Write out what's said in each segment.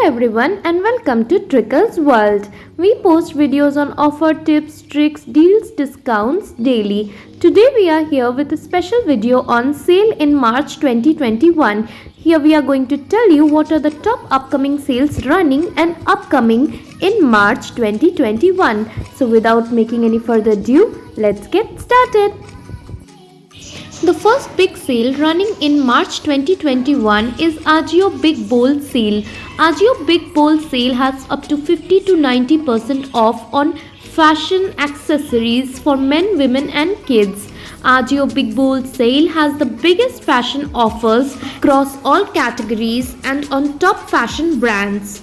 everyone and welcome to Trickle's World. We post videos on offer tips, tricks, deals, discounts daily. Today we are here with a special video on sale in March 2021. Here we are going to tell you what are the top upcoming sales running and upcoming in March 2021. So without making any further ado, let's get started. The first big sale running in March 2021 is Ajio Big Bowl Sale. Ajio Big Bowl Sale has up to 50 to 90% off on fashion accessories for men, women and kids. Ajio Big Bowl Sale has the biggest fashion offers across all categories and on top fashion brands.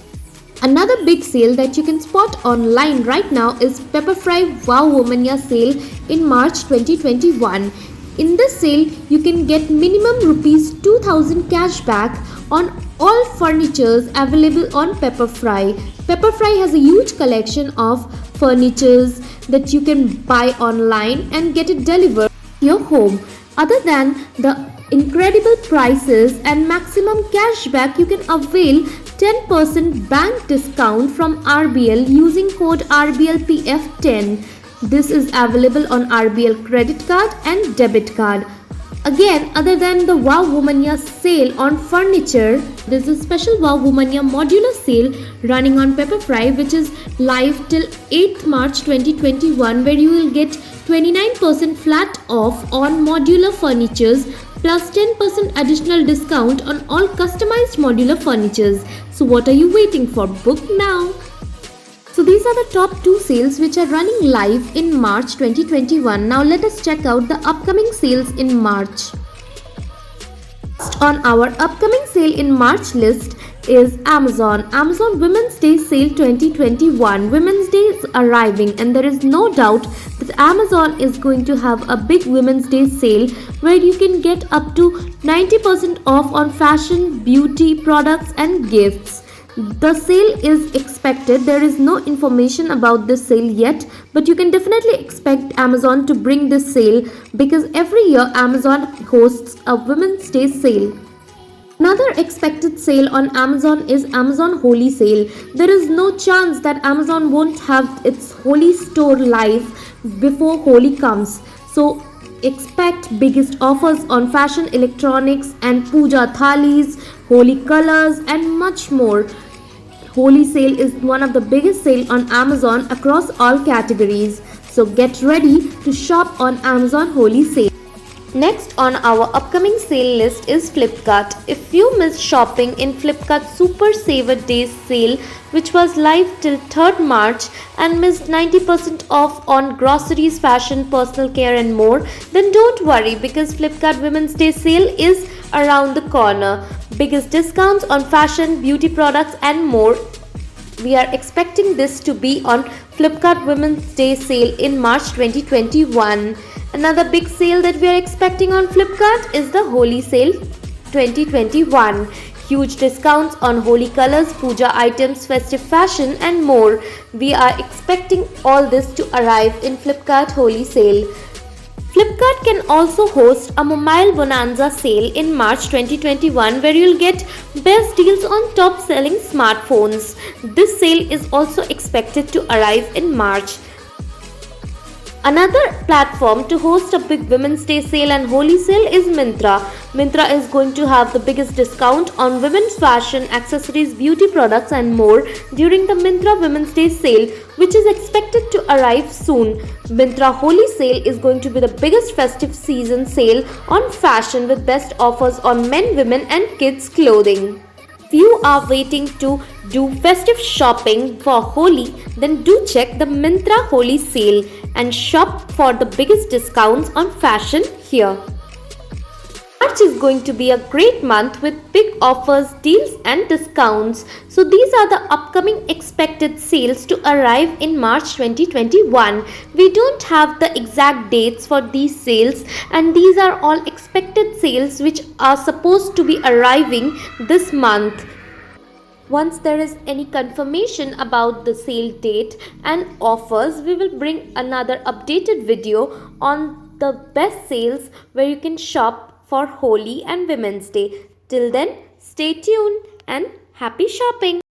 Another big sale that you can spot online right now is Pepperfry Wow Womania Sale in March 2021. In this sale, you can get minimum rupees 2000 cashback on all furnitures available on Pepperfry. Pepperfry has a huge collection of furnitures that you can buy online and get it delivered to your home. Other than the incredible prices and maximum cashback, you can avail 10% bank discount from RBL using code RBLPF10. This is available on RBL credit card and debit card. Again, other than the Wow Womania sale on furniture, there is a special Wow Womania modular sale running on Pepperfry which is live till 8th March 2021, where you will get 29% flat off on modular furnitures plus 10% additional discount on all customized modular furnitures. So what are you waiting for? Book now! So these are the top 2 sales which are running live in March 2021. Now let us check out the upcoming sales in March. First on our upcoming sale in March list is Amazon. Amazon Women's Day Sale 2021. Women's Day is arriving and there is no doubt that Amazon is going to have a big Women's Day sale where you can get up to 90% off on fashion, beauty products and gifts. The sale is expected. There is no information about this sale yet, but you can definitely expect Amazon to bring this sale because every year Amazon hosts a Women's Day sale. Another expected sale on Amazon is Amazon Holi Sale. There is no chance that Amazon won't have its Holi store live before Holi comes. So expect biggest offers on fashion, electronics and puja thalis, Holi colors and much more. Holi sale is one of the biggest sale on Amazon across all categories. So get ready to shop on Amazon Holi sale. Next on our upcoming sale list is Flipkart. If you missed shopping in Flipkart Super Saver Days sale, which was live till 3rd March and missed 90% off on groceries, fashion, personal care and more, then don't worry because Flipkart Women's Day sale is around the corner. Biggest discounts on fashion, beauty products and more. We are expecting this to be on Flipkart Women's Day sale in March 2021. Another big sale that we are expecting on Flipkart is the Holi sale 2021. Huge discounts on Holi colors, puja items, festive fashion and more. We are expecting all this to arrive in Flipkart Holi sale. Flipkart can also host a Mobile Bonanza sale in March 2021 where you'll get best deals on top selling smartphones. This sale is also expected to arrive in March. Another platform to host a big Women's Day sale and Holi sale is Myntra. Myntra is going to have the biggest discount on women's fashion, accessories, beauty products and more during the Myntra Women's Day sale, which is expected to arrive soon. Myntra Holi sale is going to be the biggest festive season sale on fashion with best offers on men, women and kids clothing. If you are waiting to do festive shopping for Holi, then do check the Myntra Holi sale and shop for the biggest discounts on fashion here. March is going to be a great month with big offers, deals and discounts. So these are the upcoming expected sales to arrive in March 2021. We don't have the exact dates for these sales and these are all expected sales which are supposed to be arriving this month. Once there is any confirmation about the sale date and offers, we will bring another updated video on the best sales where you can shop for Holi and Women's Day. Till then, stay tuned and happy shopping!